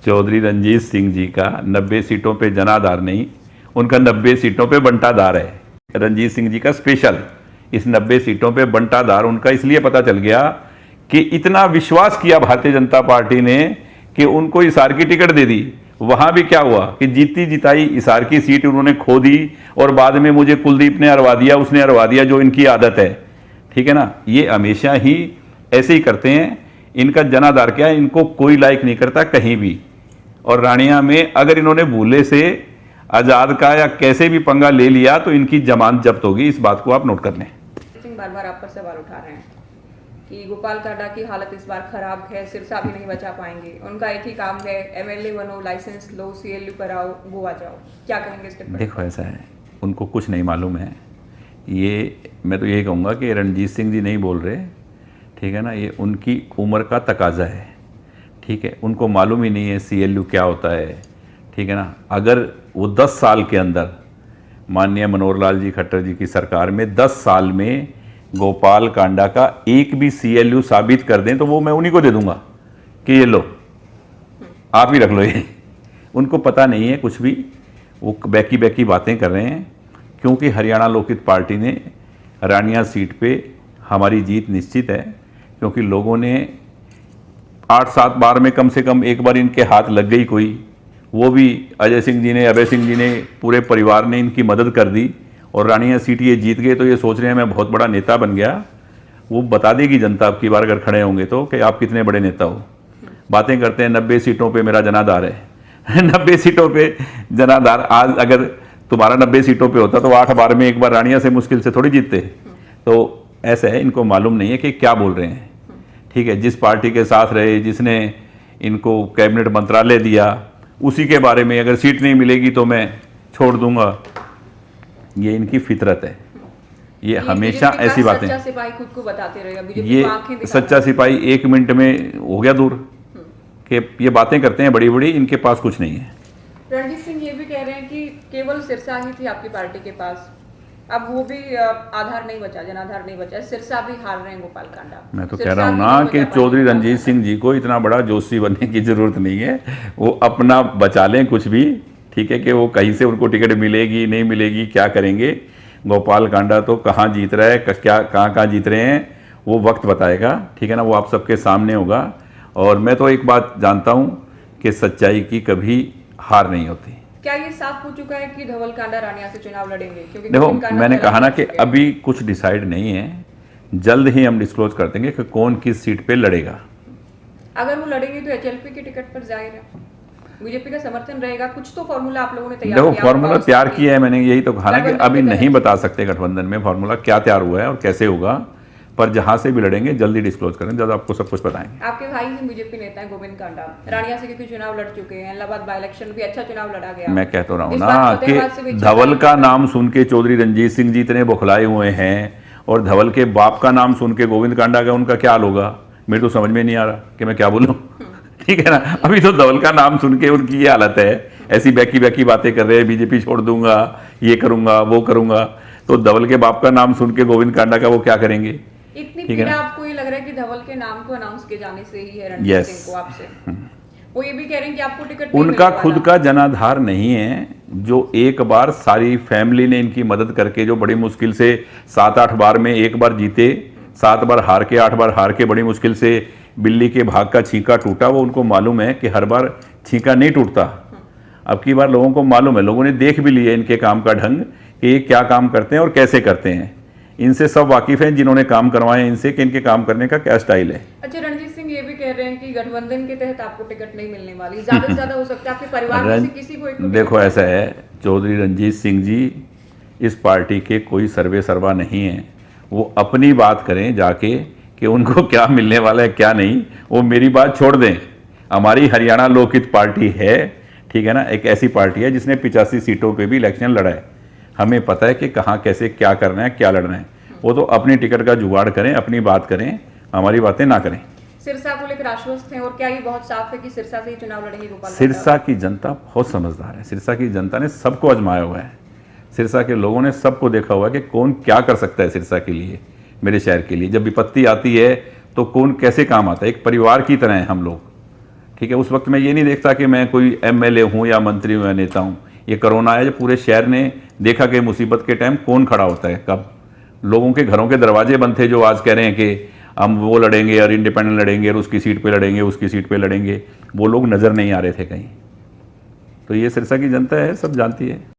चौधरी रंजीत सिंह जी का 90 सीटों पे जनाधार नहीं, उनका 90 सीटों पे बंटाधार है। रंजीत सिंह जी का स्पेशल इस 90 सीटों पे बंटाधार उनका इसलिए पता चल गया कि इतना विश्वास किया भारतीय जनता पार्टी ने कि उनको हिसार की टिकट दे दी। वहां भी क्या हुआ कि जीती जिताई हिसार की सीट उन्होंने खो दी और बाद में मुझे कुलदीप ने हरवा दिया, उसने हरवा दिया, जो इनकी आदत है। ठीक है ना, ये हमेशा ही ऐसे ही करते हैं। इनका जनाधार क्या है, इनको कोई लाइक नहीं करता कहीं भी। और रानिया में अगर इन्होंने भूले से आजाद का या कैसे भी पंगा ले लिया तो इनकी जमानत जब्त होगी। इस बात को आप नोट कर लें। बार बार आप पर सवाल उठा रहे हैं कि गोपाल कांडा की हालत इस बार खराब है, सिरसा भी नहीं बचा पाएंगे। उनका एक ही काम है, एमएलए बनो, लाइसेंस लो, सीएलयू कराओ, गोवा जाओ। क्या कहेंगे इस पर? देखो ऐसा है, उनको कुछ नहीं मालूम है। ये मैं तो यही कहूँगा कि रणजीत सिंह जी नहीं बोल रहे, ठीक है ना, ये उनकी उम्र का तकाजा है। ठीक है, उनको मालूम ही नहीं है सीएलयू क्या होता है। ठीक है ना, अगर वो 10 साल के अंदर माननीय मनोहर लाल जी खट्टर जी की सरकार में 10 साल में गोपाल कांडा का एक भी सीएलयू साबित कर दें तो वो मैं उन्हीं को दे दूंगा कि ये लो, आप ही रख लो। ये उनको पता नहीं है कुछ भी, वो बैकी बातें कर रहे हैं। क्योंकि हरियाणा लोकहित पार्टी ने रानिया सीट पे हमारी जीत निश्चित है, क्योंकि लोगों ने 8-7 बार में कम से कम एक बार इनके हाथ लग गई कोई, वो भी अजय सिंह जी ने, अभय सिंह जी ने, पूरे परिवार ने इनकी मदद कर दी और रानिया सीट ये जीत गए। तो ये सोच रहे हैं मैं बहुत बड़ा नेता बन गया। वो बता देगी जनता अब की बार अगर खड़े होंगे तो कि आप कितने बड़े नेता हो। बातें करते हैं 90 सीटों पे मेरा जनाधार है। 90 सीटों पे जनाधार, आज अगर तुम्हारा 90 सीटों पे होता तो 8 बार में एक बार रानिया से मुश्किल से थोड़ी जीतते। तो ऐसा है, इनको मालूम नहीं है कि क्या बोल रहे हैं। ठीक है, जिस पार्टी के साथ रहे, जिसने इनको कैबिनेट मंत्रालय दिया, उसी के बारे में अगर सीट नहीं मिलेगी तो मैं छोड़ दूंगा। ये इनकी फितरत है, ये हमेशा ऐसी बातें। सच्चा सिपाही खुद को बताते रहेगा। ये सच्चा सिपाही 1 मिनट में हो गया दूर कि ये बातें करते हैं बड़ी बड़ी, इनके पास कुछ नहीं है। रणजीत सिंह ये भी कह रहे हैं कि केवल सिरसा ही थी आपकी पार्टी के पास, अब वो भी आधार नहीं बचा, जनाधार नहीं बचा, सिरसा भी हार रहे हैं गोपाल कांडा। मैं तो कह रहा हूँ ना कि चौधरी रंजीत सिंह जी को इतना बड़ा जोशी बनने की जरूरत नहीं है। वो अपना बचा लें कुछ भी। ठीक है, कि वो कहीं से उनको टिकट मिलेगी नहीं मिलेगी, क्या करेंगे। गोपाल कांडा तो कहाँ जीत रहा है, क्या कहाँ जीत रहे हैं, वो वक्त बताएगा। ठीक है ना, वो आप सबके सामने होगा। और मैं तो एक बात जानता हूँ कि सच्चाई की कभी हार नहीं होती। क्या ये साफ हो चुका है कि धवल कांडा रानिया से चुनाव लड़ेंगे? क्योंकि देखो, मैंने कहा ना कि अभी कुछ डिसाइड नहीं है, जल्द ही हम डिस्क्लोज कर देंगे कि कौन किस सीट पे लड़ेगा। अगर वो लड़ेंगे तो एचएलपी की टिकट पर जाहिर है बीजेपी का समर्थन रहेगा। कुछ तो फॉर्मूला आप लोगों ने तैयार किया। देखो, फॉर्मूला तैयार किया है मैंने, यही तो कहा ना कि अभी नहीं बता सकते गठबंधन में फॉर्मूला क्या तैयार हुआ है और कैसे होगा, पर जहां से भी लड़ेंगे जल्दी डिस्क्लोज करें, जल्द आपको सब कुछ बताएंगे। आपके भाई हैं बीजेपी नेता हैं गोविंद कांडा, रानिया से क्योंकि चुनाव लड़ चुके हैं, इलाहाबाद बाई इलेक्शन भी अच्छा चुनाव लड़ा गया। मैं कहता रहा हूँ ना कि धवल का नाम सुन के चौधरी रंजीत सिंह जी इतने बौखलाए हुए हैं, और धवल के बाप का नाम सुन के गोविंद कांडा का उनका क्या हाल होगा, मेरे तो समझ में नहीं आ रहा कि मैं क्या बोलूँ। ठीक है ना, अभी तो धवल का नाम सुन के उनकी ये हालत है, ऐसी बैकी बातें कर रहे हैं, बीजेपी छोड़ दूंगा, ये करूंगा, वो करूंगा। तो धवल के बाप का नाम सुन के गोविंद कांडा का वो क्या करेंगे। इतनी पीड़ा आपको ये लग रहा है कि धवल के नाम को अनाउंस किए जाने से ही है रणजीत सिंह को आपसे? वो ये भी कह रहे हैं कि आपको टिकट उनका खुद का जनाधार नहीं है, जो एक बार सारी फैमिली ने इनकी मदद करके, जो बड़ी मुश्किल से 7-8 बार में एक बार जीते, 7 बार हार के, 8 बार हार के, बड़ी मुश्किल से बिल्ली के भाग का छींका टूटा। वो उनको मालूम है कि हर बार छींका नहीं टूटता। अब की बार लोगों को मालूम है, लोगों ने देख भी लिया इनके काम का ढंग कि ये क्या काम करते हैं और कैसे करते हैं। इनसे सब वाकिफ हैं जिन्होंने काम करवाए इनसे कि इनके काम करने का क्या स्टाइल है। अच्छा, रणजीत सिंह ये भी कह रहे हैं कि गठबंधन के तहत आपको टिकट नहीं मिलने वाली, ज्यादा से ज्यादा हो सकता है आपके परिवार में से किसी को एक। देखो ऐसा है, चौधरी रंजीत सिंह जी इस पार्टी के कोई सर्वे सर्वा नहीं है। वो अपनी बात करें जाके कि उनको क्या मिलने वाला है क्या नहीं, वो मेरी बात छोड़ दें। हमारी हरियाणा लोकहित पार्टी है, ठीक है ना, एक ऐसी पार्टी है जिसने 85 सीटों पे भी इलेक्शन लड़ा है। हमें पता है कि कहाँ कैसे क्या करना है, क्या लड़ना है। वो तो अपनी टिकट का जुगाड़ करें, अपनी बात करें, हमारी बातें ना करें। सिरसा को लेकर आश्वस्त हैं, और क्या ये बहुत साफ है कि सिरसा से ही चुनाव लड़ेंगे गोपाल? सिरसा की जनता बहुत समझदार है। सिरसा की जनता ने सबको आजमाया हुआ है। सिरसा के लोगों ने सबको देखा हुआ है कि कौन क्या कर सकता है सिरसा के लिए, मेरे शहर के लिए। जब विपत्ति आती है तो कौन कैसे काम आता है। एक परिवार की तरह है हम लोग, ठीक है, उस वक्त मैं ये नहीं देखता कि मैं कोई एमएलए हूँ या मंत्री हूँ या नेता हूँ। ये कोरोना आया जब पूरे शहर ने देखा कि मुसीबत के टाइम कौन खड़ा होता है, कब लोगों के घरों के दरवाजे बंद थे जो आज कह रहे हैं कि हम वो लड़ेंगे और इंडिपेंडेंट लड़ेंगे और उसकी सीट पे लड़ेंगे, उसकी सीट पे लड़ेंगे, वो लोग नज़र नहीं आ रहे थे कहीं। तो ये सिरसा की जनता है, सब जानती है।